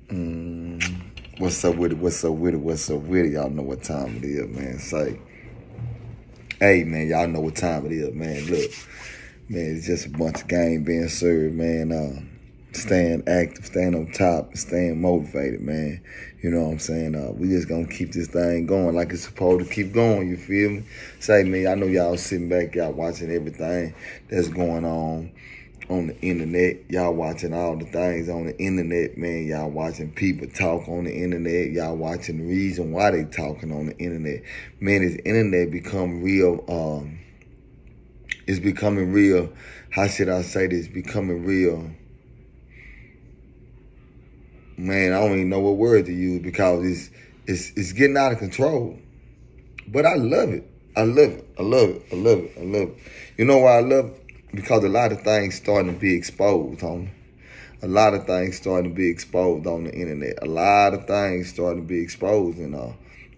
What's up with it? What's up with it? What's up with it? Y'all know what time it is, man. Say, hey, man, y'all know what time it is, man. Look, man, it's just a bunch of game being served, man. Staying active, staying on top, staying motivated, man. You know what I'm saying? We just gonna keep this thing going like it's supposed to keep going, you feel me? Say, man, I know y'all sitting back, y'all watching everything that's going on the internet. Y'all watching all the things on the internet, man. Y'all watching people talk on the internet. Y'all watching the reason why they talking on the internet. Man, this internet become real, it's becoming real, how should I say this? Becoming real. Man, I don't even know what word to use because it's getting out of control. But I love it. I love it. I love it. I love it. I love it. You know why I love it? Because a lot of things starting to be exposed, homie. A lot of things starting to be exposed on the internet. A lot of things starting to be exposed, and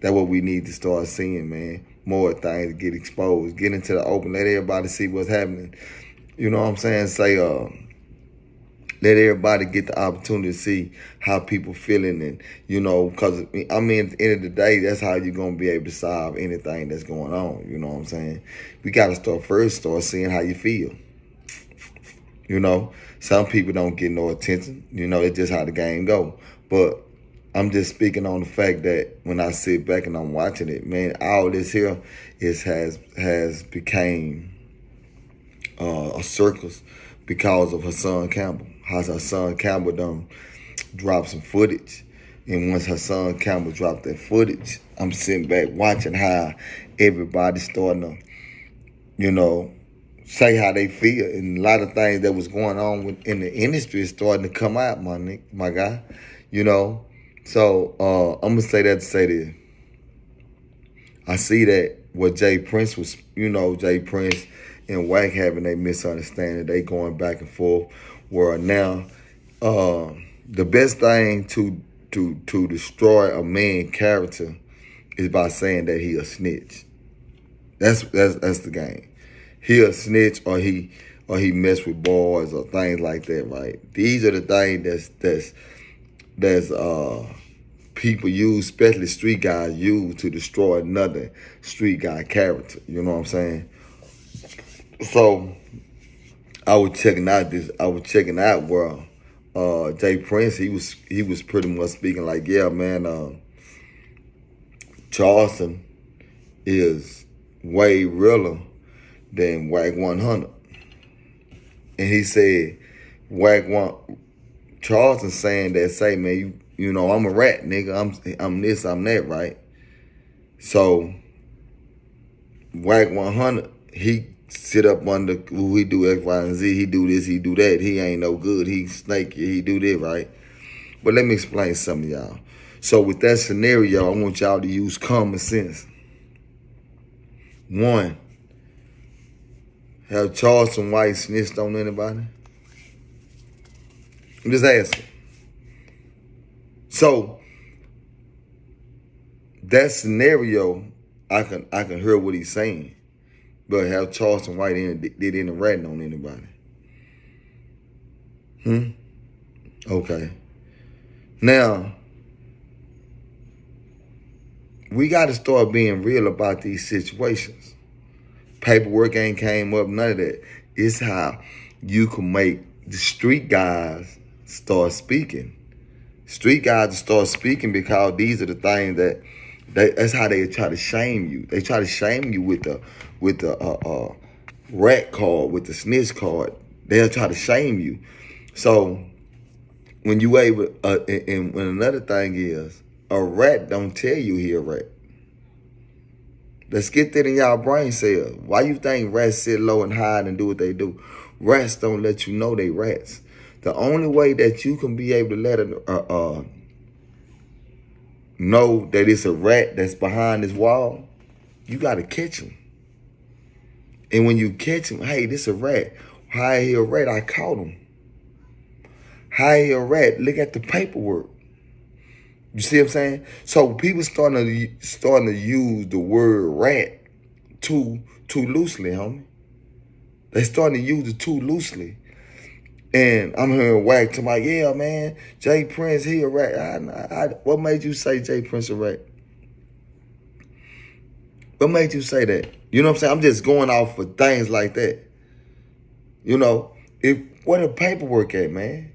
that's what we need to start seeing, man. More things get exposed, get into the open, let everybody see what's happening. You know what I'm saying? Say, let everybody get the opportunity to see how people feeling, and you know, because I mean, at the end of the day, that's how you're gonna be able to solve anything that's going on. You know what I'm saying? We got to start seeing how you feel. You know, some people don't get no attention. You know, it's just how the game go. But I'm just speaking on the fact that when I sit back and I'm watching it, man, all this here has became a circus because of Hassan Campbell. How Hassan Campbell done dropped some footage. And once Hassan Campbell dropped that footage, I'm sitting back watching how everybody's starting to, you know, say how they feel. And a lot of things that was going on in the industry is starting to come out, my guy. You know? So I'm going to say that to say this. I see that what Jay Prince was, you know, Jay Prince and Wack having a misunderstanding. They going back and forth. Where now the best thing to destroy a man's character is by saying that he a snitch. That's the game. He a snitch, or he mess with boys or things like that, right? These are the things that's people use, especially street guys use to destroy another street guy character. You know what I'm saying? So I was checking out where Jay Prince, he was pretty much speaking like, yeah, man, Charleston is way realer than Wack 100. And he said, Charleston saying that, say, man, you know, I'm a rat, nigga. I'm this, I'm that, right? So Wack 100, he sit up under who he do X, Y, and Z. He do this, he do that. He ain't no good. He snaky. He do this, right? But let me explain something to y'all. So with that scenario, I want y'all to use common sense. One, have Charleston White snitched on anybody? I'm just asking. So that scenario, I can hear what he's saying. But have Charleston White did any ratting on anybody? Okay. Now, we got to start being real about these situations. Paperwork ain't came up, none of that. It's how you can make the street guys start speaking. Street guys start speaking because these are the things that's how they try to shame you. They try to shame you with the rat card, with the snitch card. They'll try to shame you. So when you able, and when another thing is, a rat don't tell you he a rat. Let's get that in y'all brain cells. Why you think rats sit low and hide and do what they do? Rats don't let you know they rats. The only way that you can be able to let know that it's a rat that's behind this wall, you got to catch him. And when you catch him, hey, this a rat. How he a rat? I caught him. How he a rat? Look at the paperwork. You see what I'm saying? So people starting to use the word rat too loosely, homie. They starting to use it too loosely. And I'm hearing Wack to my, yeah, man, Jay Prince, he a rat. What made you say Jay Prince a rat? What made you say that? You know what I'm saying? I'm just going off for things like that. You know, where the paperwork at, man?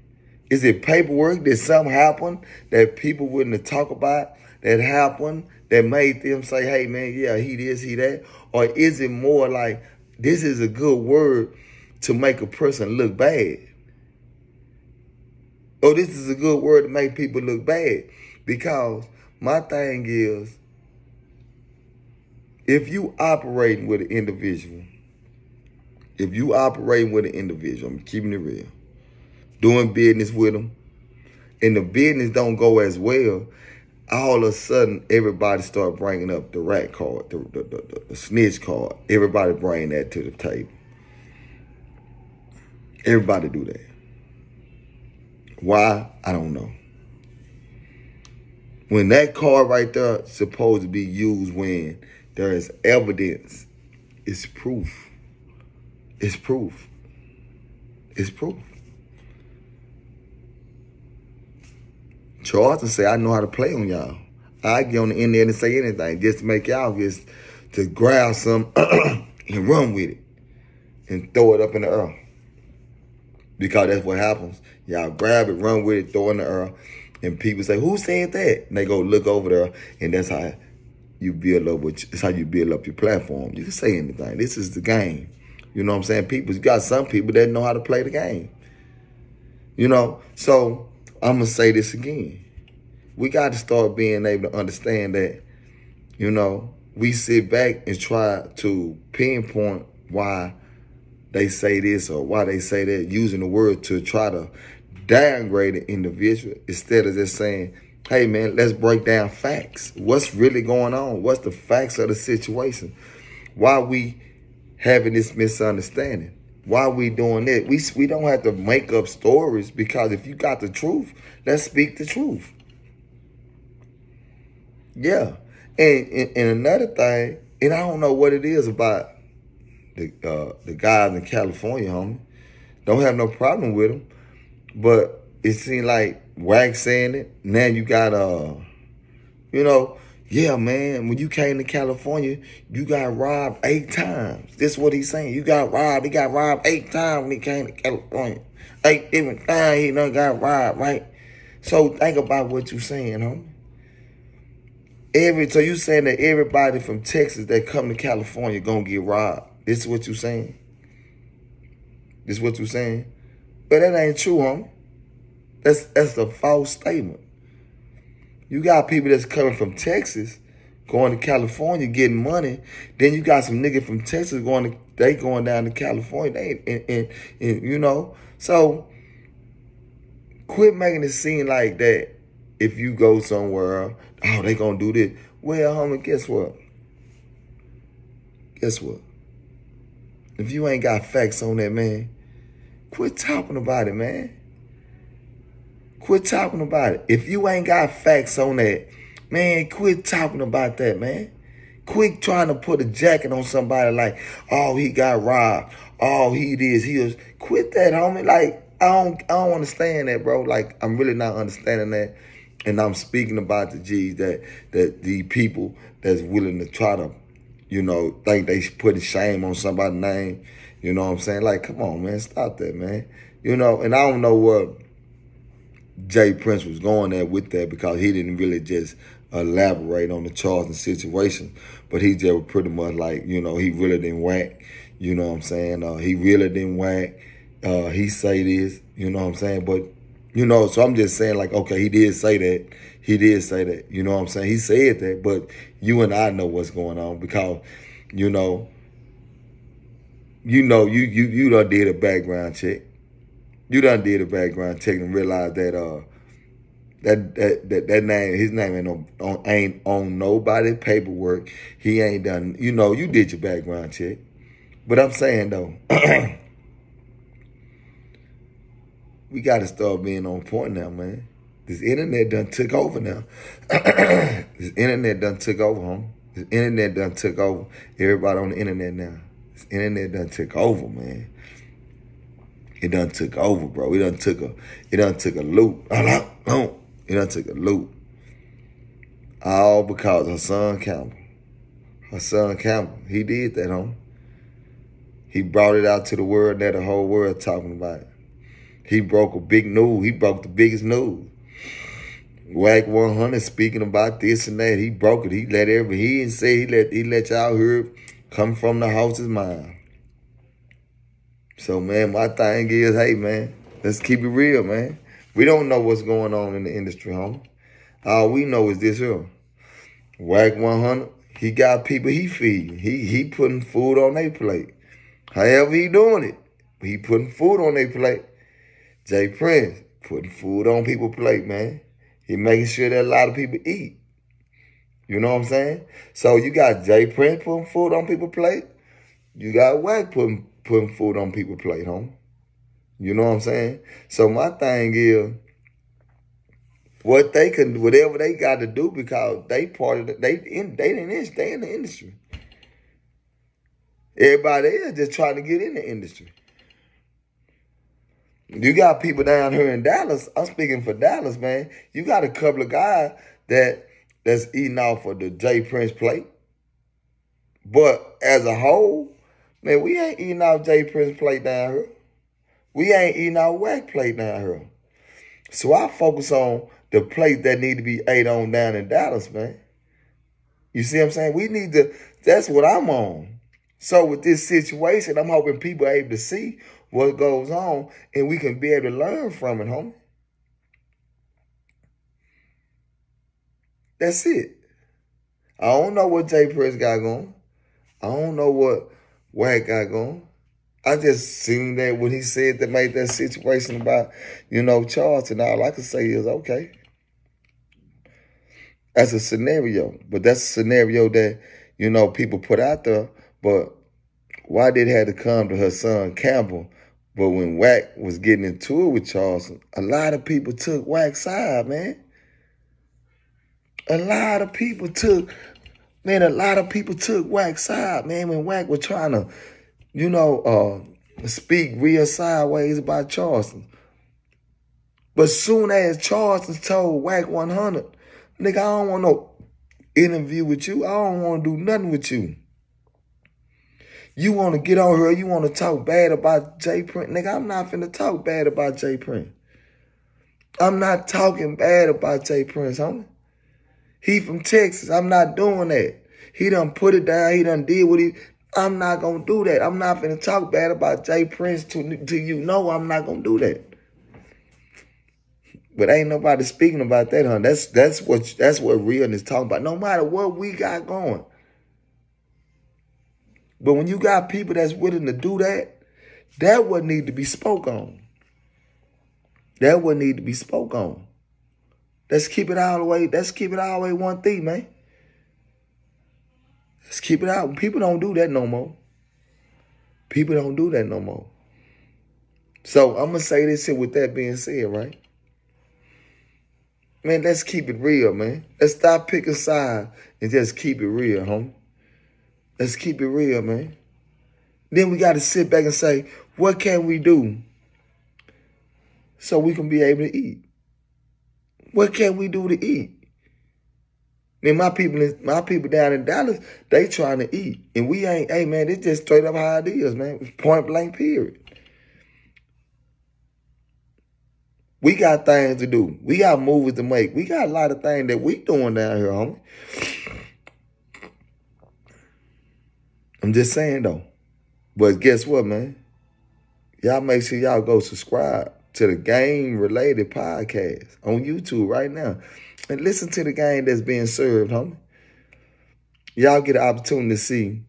Is it paperwork? Did something happen that people wouldn't talk about that happened that made them say, hey, man, yeah, he this, he that? Or is it more like this is a good word to make a person look bad? Or this is a good word to make people look bad? Because my thing is, if you operating with an individual, I'm keeping it real, doing business with them, and the business don't go as well, all of a sudden, everybody start bringing up the rat card, the snitch card. Everybody bring that to the table. Everybody do that. Why? I don't know. When that card right there is supposed to be used when there is evidence, it's proof. It's proof. It's proof. Charleston say, I know how to play on y'all. I get on the internet and say anything just to make y'all just to grab some and run with it and throw it up in the air. Because that's what happens. Y'all grab it, run with it, throw it in the air, and people say, who said that? And they go look over there, and that's how you build up your platform. You can say anything. This is the game. You know what I'm saying? You got some people that know how to play the game. You know? So I'm going to say this again. We got to start being able to understand that, you know, we sit back and try to pinpoint why they say this or why they say that, using the word to try to downgrade an individual instead of just saying, hey, man, let's break down facts. What's really going on? What's the facts of the situation? Why we having this misunderstanding? Why we doing that? We don't have to make up stories, because if you got the truth, let's speak the truth. Yeah. And another thing, and I don't know what it is about the guys in California, homie. Don't have no problem with them. But it seemed like Wack saying it. Now you got, you know, yeah, man, when you came to California, you got robbed 8 times. This is what he's saying. You got robbed. He got robbed 8 times when he came to California. 8 different times he done got robbed, right? So think about what you're saying, homie. So you saying that everybody from Texas that come to California gonna get robbed. This is what you saying? This is what you saying? But that ain't true, homie. That's a false statement. You got people that's coming from Texas going to California getting money. Then you got some nigga from Texas going down to California. And you know, so quit making it seem like that. If you go somewhere, oh, they gonna do this. Well, homie, guess what? Guess what? If you ain't got facts on that, man, quit talking about it, man. Quit talking about it. If you ain't got facts on that, man, quit talking about that, man. Quit trying to put a jacket on somebody like, oh, he got robbed. Oh, he was. Quit that, homie. Like, I don't understand that, bro. Like, I'm really not understanding that. And I'm speaking about the G's that the people that's willing to try to, you know, think they should put a shame on somebody's name. You know what I'm saying? Like, come on, man, stop that, man. You know, and I don't know what Jay Prince was going at with that, because he didn't really just elaborate on the Charleston situation, but he just was pretty much like, you know, he really didn't whack. You know what I'm saying? He really didn't whack. He say this, you know what I'm saying? But, you know, so I'm just saying, like, okay, he did say that. He did say that. You know what I'm saying? He said that, but you and I know what's going on, because, you done did a background check. You done did a background check and realized that that name, his name ain't on nobody paperwork. He ain't done, you know, you did your background check. But I'm saying though, we got to start being on point now, man. This internet done took over now. This internet done took over, homie. This internet done took over. Everybody on the internet now. This internet done took over, man. It done took over, bro. It done took a loop. It done took a loop. All because her son Campbell. Her son Campbell, he did that, homie. He brought it out to the world, that the whole world talking about it. He broke a big news. He broke the biggest news. Whack 100 speaking about this and that. He broke it. He didn't say he let y'all hear it come from the horse's mind. So, man, my thing is, hey, man, let's keep it real, man. We don't know what's going on in the industry, homie. All we know is this here. Whack 100, he got people he feeding. He putting food on their plate. However he doing it, he putting food on their plate. Jay Prince putting food on people's plate, man. He making sure that a lot of people eat. You know what I'm saying? So you got Jay Prince putting food on people's plate. You got Wack putting food on people's plate, homie. You know what I'm saying? So my thing is, whatever they got to do, because they part of they in the industry. Everybody else just trying to get in the industry. You got people down here in Dallas. I'm speaking for Dallas, man. You got a couple of guys that's eating off of the Jay Prince plate. But as a whole, man, we ain't eating off Jay Prince plate down here. We ain't eating off Wack plate down here. So I focus on the plate that need to be ate on down in Dallas, man. You see what I'm saying? That's what I'm on. So with this situation, I'm hoping people are able to see what goes on and we can be able to learn from it, homie. That's it. I don't know what Jay Prince got going. I don't know what Wack got going. I just seen that when he said that made that situation about, Charleston. All I can say is, okay. That's a scenario. But that's a scenario that, people put out there. But why did it have to come to her son Campbell? But when Wack was getting into it with Charleston, a lot of people took Wack's side, man. A lot of people took Wack's side, man, when Wack was trying to, speak real sideways about Charleston. But soon as Charleston told Wack 100, nigga, I don't want no interview with you. I don't want to do nothing with you. You want to get on here, you want to talk bad about Jay Prince. Nigga, I'm not finna talk bad about Jay Prince. I'm not talking bad about Jay Prince, homie. He from Texas. I'm not doing that. He done put it down. He done did what he... I'm not going to do that. I'm not finna talk bad about Jay Prince to you. No, I'm not going to do that. But ain't nobody speaking about that, huh? That's what realness talking about. No matter what we got going. But when you got people that's willing to do that, that would need to be spoke on. That would need to be spoke on. Let's keep it all the way. Let's keep it all the way one thing, man. Let's keep it out. People don't do that no more. People don't do that no more. So I'm going to say this here with that being said, right? Man, let's keep it real, man. Let's stop picking sides and just keep it real, homie. Let's keep it real, man. Then we got to sit back and say, what can we do so we can be able to eat? What can we do to eat? Man, my people down in Dallas, they trying to eat. And we ain't, hey, man, it's just straight up how it is, man. It's point blank, period. We got things to do. We got movies to make. We got a lot of things that we doing down here, homie. I'm just saying, though. But guess what, man? Y'all make sure y'all go subscribe to the game-related podcast on YouTube right now. And listen to the game that's being served, homie. Y'all get an opportunity to see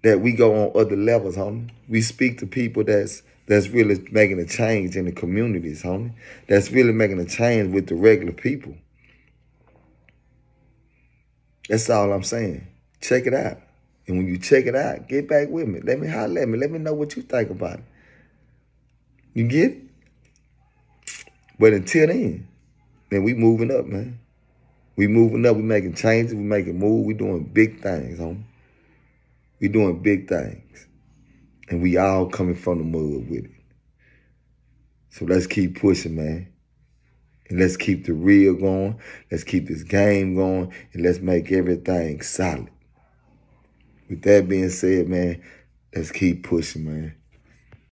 that we go on other levels, homie. We speak to people that's really making a change in the communities, homie. That's really making a change with the regular people. That's all I'm saying. Check it out. And when you check it out, get back with me. Let me holler at me. Let me know what you think about it. You get it? But until then, man, we moving up, man. We moving up. We making changes. We making moves. We doing big things, homie. We doing big things. And we all coming from the mud with it. So let's keep pushing, man. And let's keep the real going. Let's keep this game going. And let's make everything solid. With that being said, man, let's keep pushing, man.